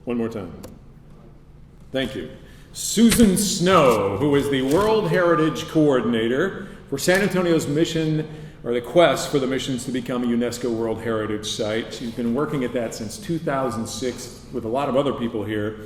One more time. Thank you. Susan Snow, who is the World Heritage Coordinator for San Antonio's mission, or the quest for the missions to become a UNESCO World Heritage Site. She's been working at that since 2006 with a lot of other people here.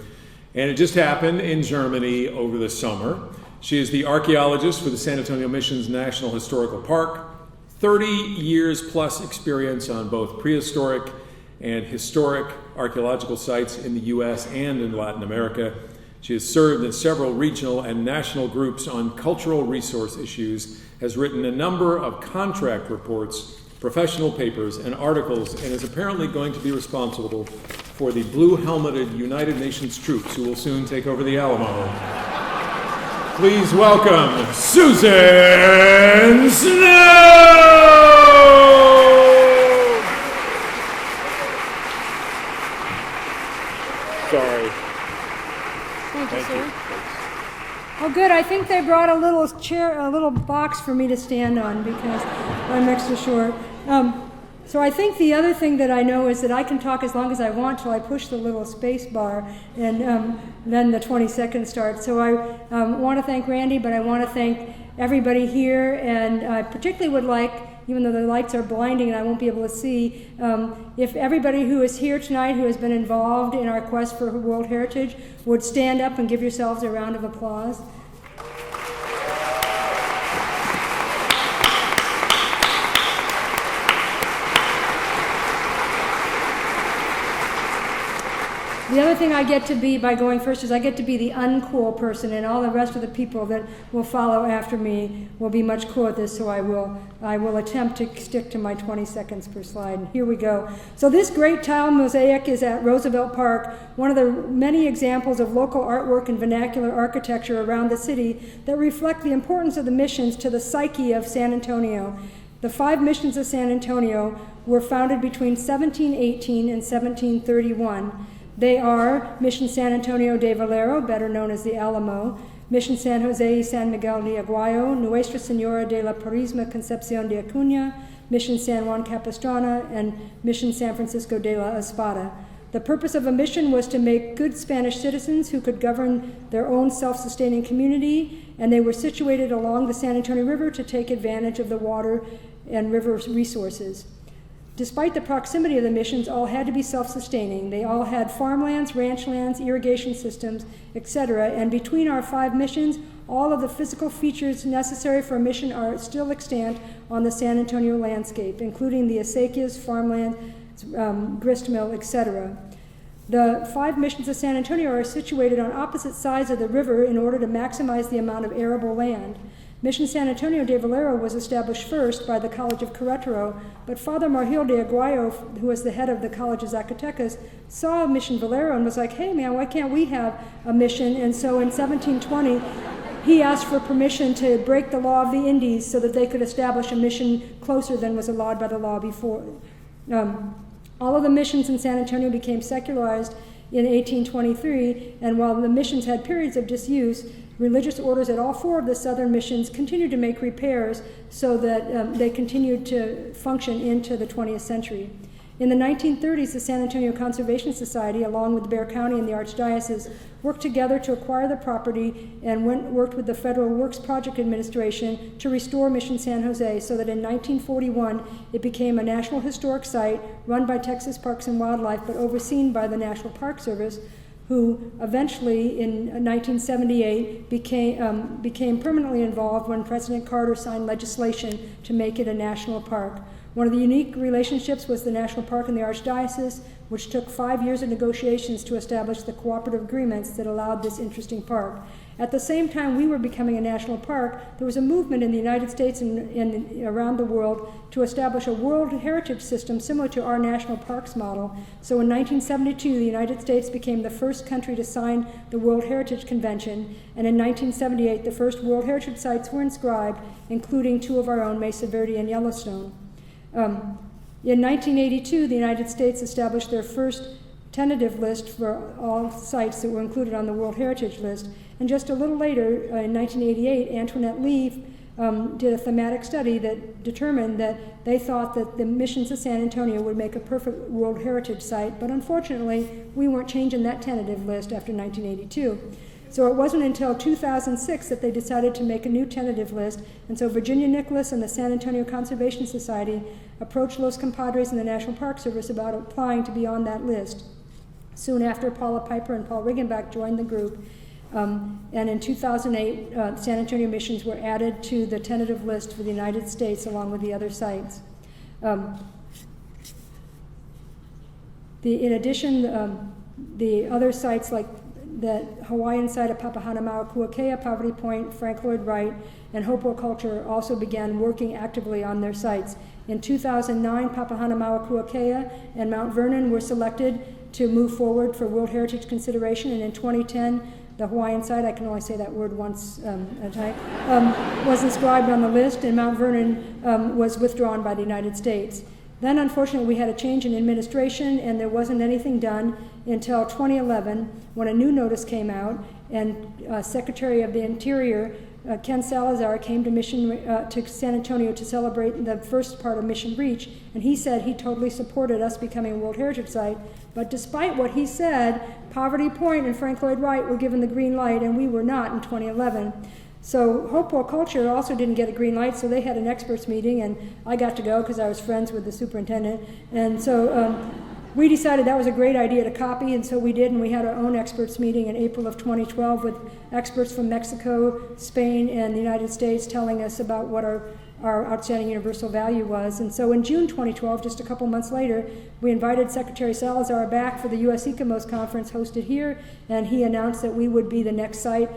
And it just happened in Germany over the summer. She is the archaeologist for the San Antonio Missions National Historical Park, 30 years plus experience on both prehistoric and historic archaeological sites in the US and in Latin America. She has served in several regional and national groups on cultural resource issues, has written a number of contract reports, professional papers, and articles, and is apparently going to be responsible for the blue-helmeted United Nations troops who will soon take over the Alamo. Please welcome Susan Snow! Sorry. Thank you, sir. Oh, good. I think they brought a little chair, a little box for me to stand on because I'm extra short. So I think the other thing that I know is that I can talk as long as I want till I push the little space bar, and then the 20 seconds start. So I want to thank Randy, but I want to thank everybody here, and I particularly would like, even though the lights are blinding and I won't be able to see, if everybody who is here tonight who has been involved in our quest for World Heritage would stand up and give yourselves a round of applause. The other thing I get to be by going first is I get to be the uncool person, and all the rest of the people that will follow after me will be much cooler at this, so I will attempt to stick to my 20 seconds per slide. And here we go. So this great tile mosaic is at Roosevelt Park, one of the many examples of local artwork and vernacular architecture around the city that reflect the importance of the missions to the psyche of San Antonio. The 5 missions of San Antonio were founded between 1718 and 1731. They are Mission San Antonio de Valero, better known as the Alamo, Mission San Jose y San Miguel de Aguayo, Nuestra Señora de la Purísima Concepción de Acuña, Mission San Juan Capistrano, and Mission San Francisco de la Espada. The purpose of a mission was to make good Spanish citizens who could govern their own self-sustaining community, and they were situated along the San Antonio River to take advantage of the water and river resources. Despite the proximity of the missions, all had to be self-sustaining. They all had farmlands, ranchlands, irrigation systems, etc. And between our 5 missions, all of the physical features necessary for a mission are still extant on the San Antonio landscape, including the acequias, farmland, grist mill, etc. The 5 missions of San Antonio are situated on opposite sides of the river in order to maximize the amount of arable land. Mission San Antonio de Valero was established first by the College of Querétaro, but Father Margil de Aguayo, who was the head of the College of Zacatecas, saw Mission Valero and was like, hey man, why can't we have a mission? And so in 1720, he asked for permission to break the law of the Indies so that they could establish a mission closer than was allowed by the law before. All of the missions in San Antonio became secularized in 1823, and while the missions had periods of disuse, religious orders at all 4 of the southern missions continued to make repairs so that they continued to function into the 20th century. In the 1930s, the San Antonio Conservation Society, along with Bexar County and the Archdiocese, worked together to acquire the property and worked with the Federal Works Project Administration to restore Mission San Jose, so that in 1941 it became a National Historic Site run by Texas Parks and Wildlife but overseen by the National Park Service, who eventually in 1978 became permanently involved when President Carter signed legislation to make it a national park. One of the unique relationships was the National Park and the Archdiocese, which took 5 years of negotiations to establish the cooperative agreements that allowed this interesting park. At the same time we were becoming a national park, there was a movement in the United States and around the world to establish a World Heritage System similar to our national parks model. So in 1972, the United States became the first country to sign the World Heritage Convention, and in 1978, the first World Heritage Sites were inscribed, including 2 of our own, Mesa Verde and Yellowstone. In 1982, the United States established their first tentative list for all sites that were included on the World Heritage List. And just a little later, in 1988, Antoinette Lee did a thematic study that determined that they thought that the missions of San Antonio would make a perfect World Heritage Site, but unfortunately, we weren't changing that tentative list after 1982. So it wasn't until 2006 that they decided to make a new tentative list, and so Virginia Nicholas and the San Antonio Conservation Society approached Los Compadres and the National Park Service about applying to be on that list. Soon after, Paula Piper and Paul Riggenbach joined the group, and in 2008, San Antonio missions were added to the tentative list for the United States along with the other sites. In addition, the other sites like the Hawaiian site of Papahanaumakuakea, Poverty Point, Frank Lloyd Wright, and Hopewell Culture also began working actively on their sites. In 2009, Papahanaumakuakea and Mount Vernon were selected to move forward for World Heritage consideration, and in 2010, the Hawaiian site, I can only say that word once at a time, was inscribed on the list, and Mount Vernon was withdrawn by the United States. Then, unfortunately, we had a change in administration, and there wasn't anything done until 2011, when a new notice came out, and Secretary of the Interior, Ken Salazar, came to San Antonio to celebrate the first part of Mission Reach, and he said he totally supported us becoming a World Heritage Site. But despite what he said, Poverty Point and Frank Lloyd Wright were given the green light, and we were not in 2011. So Hopewell Culture also didn't get a green light, so they had an experts meeting, and I got to go because I was friends with the superintendent. And so we decided that was a great idea to copy, and so we did, and we had our own experts meeting in April of 2012 with experts from Mexico, Spain, and the United States telling us about what our outstanding universal value was. And so in June 2012, just a couple months later, we invited Secretary Salazar back for the U.S. ECOMOS conference hosted here, and he announced that we would be the next site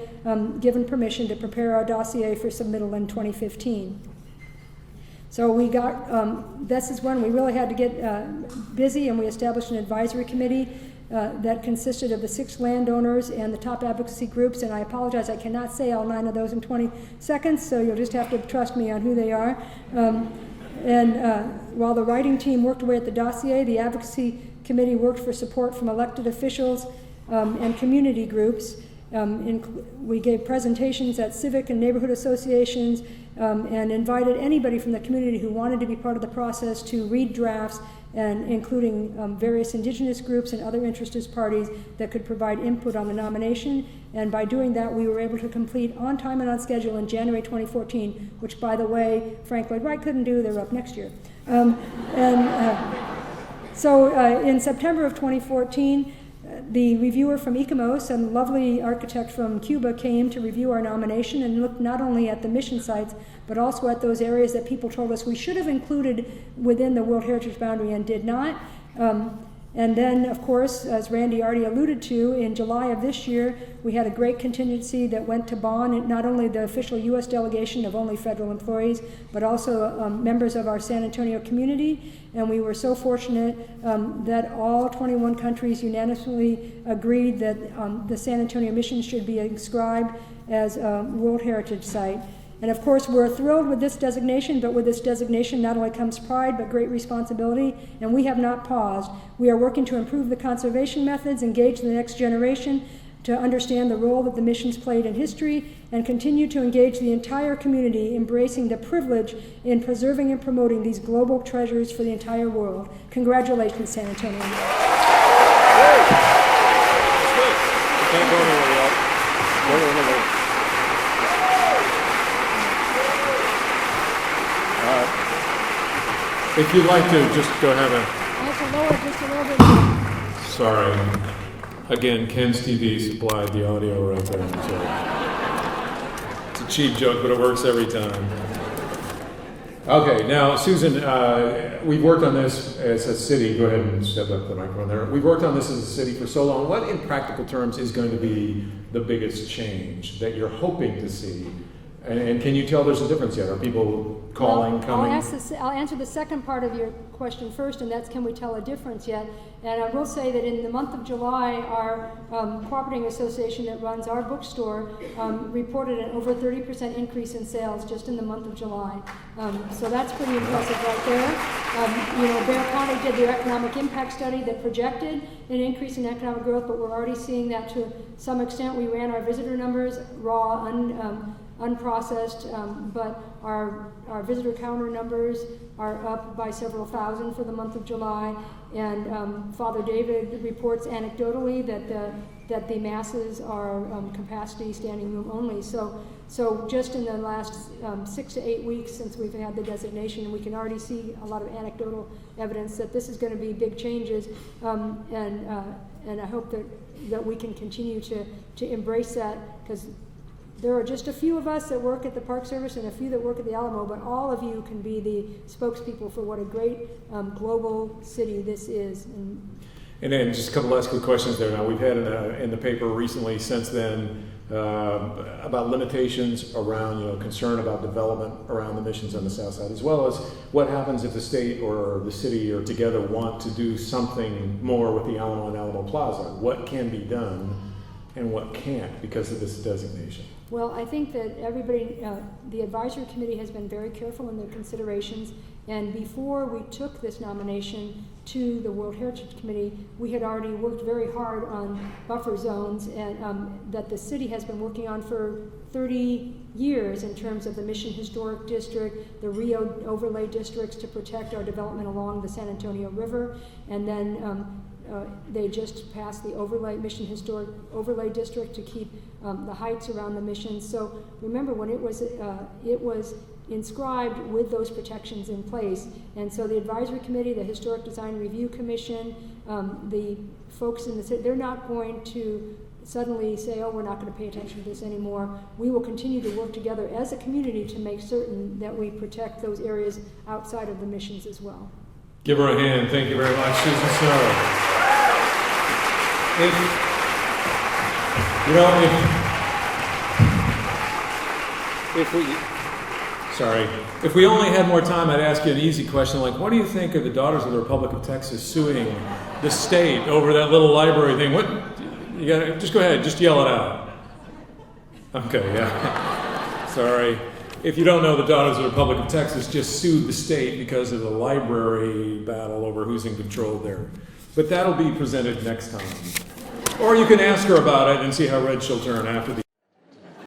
given permission to prepare our dossier for submittal in 2015. So we got, this is when we really had to get busy, and we established an advisory committee that consisted of the 6 landowners and the top advocacy groups, and I apologize, I cannot say all 9 of those in 20 seconds, so you'll just have to trust me on who they are. While the writing team worked away at the dossier, the advocacy committee worked for support from elected officials and community groups. We gave presentations at civic and neighborhood associations and invited anybody from the community who wanted to be part of the process to read drafts, and including various indigenous groups and other interested parties that could provide input on the nomination. And by doing that, we were able to complete on time and on schedule in January 2014, which, by the way, Frank Lloyd Wright couldn't do. They're up next year. So in September of 2014, the reviewer from ECOMOS, a lovely architect from Cuba, came to review our nomination and looked not only at the mission sites, but also at those areas that people told us we should have included within the World Heritage boundary and did not. And then, of course, as Randy already alluded to, in July of this year, we had a great contingency that went to Bonn, and not only the official U.S. delegation of only federal employees, but also members of our San Antonio community. And we were so fortunate that all 21 countries unanimously agreed that the San Antonio mission should be inscribed as a World Heritage Site. And of course, we're thrilled with this designation, but with this designation not only comes pride, but great responsibility, and we have not paused. We are working to improve the conservation methods, engage the next generation to understand the role that the missions played in history, and continue to engage the entire community, embracing the privilege in preserving and promoting these global treasures for the entire world. Congratulations, San Antonio. If you'd like to, just go have a... I have to lower just a little bit more. Sorry. Again, Ken's TV supplied the audio right there. So it's a cheap joke, but it works every time. Okay, now, Susan, we've worked on this as a city. Go ahead and step up the microphone there. We've worked on this as a city for so long. What, in practical terms, is going to be the biggest change that you're hoping to see? And can you tell there's a difference yet? Are people calling, coming? I'll answer the second part of your question first, and that's, can we tell a difference yet? And I will say that in the month of July, our cooperating association that runs our bookstore reported an over 30% increase in sales just in the month of July. So that's pretty impressive right there. Bear County did their economic impact study that projected an increase in economic growth, but we're already seeing that to some extent. We ran our visitor numbers, raw, unprocessed, but our visitor counter numbers are up by several thousand for the month of July, and Father David reports anecdotally that the masses are capacity standing room only. So just in the last 6 to 8 weeks since we've had the designation, we can already see a lot of anecdotal evidence that this is going to be big changes, and I hope that we can continue to embrace that, because there are just a few of us that work at the Park Service and a few that work at the Alamo, but all of you can be the spokespeople for what a great global city this is. And then just a couple last quick questions there. Now, we've had in the paper recently since then about limitations around, concern about development around the missions on the south side, as well as what happens if the state or the city or together want to do something more with the Alamo and Alamo Plaza. What can be done and what can't because of this designation? Well, I think that everybody, the advisory committee has been very careful in their considerations, and before we took this nomination to the World Heritage Committee, we had already worked very hard on buffer zones, and that the city has been working on for 30 years in terms of the Mission Historic District, the Rio Overlay Districts to protect our development along the San Antonio River, and then they just passed the Mission Historic Overlay District to keep the heights around the mission. So remember, when it was inscribed with those protections in place, and so the advisory committee, the Historic Design Review Commission, the folks in the city, they're not going to suddenly say, oh, we're not going to pay attention to this anymore. We will continue to work together as a community to make certain that we protect those areas outside of the missions as well. Give her a hand. Thank you very much, Susan Snow. If we only had more time, I'd ask you an easy question like, what do you think of the Daughters of the Republic of Texas suing the state over that little library thing? What? You gotta just go ahead, just yell it out. Okay, yeah. Sorry. If you don't know, the Daughters of the Republic of Texas just sued the state because of the library battle over who's in control there. But that'll be presented next time. Or you can ask her about it and see how red she'll turn after the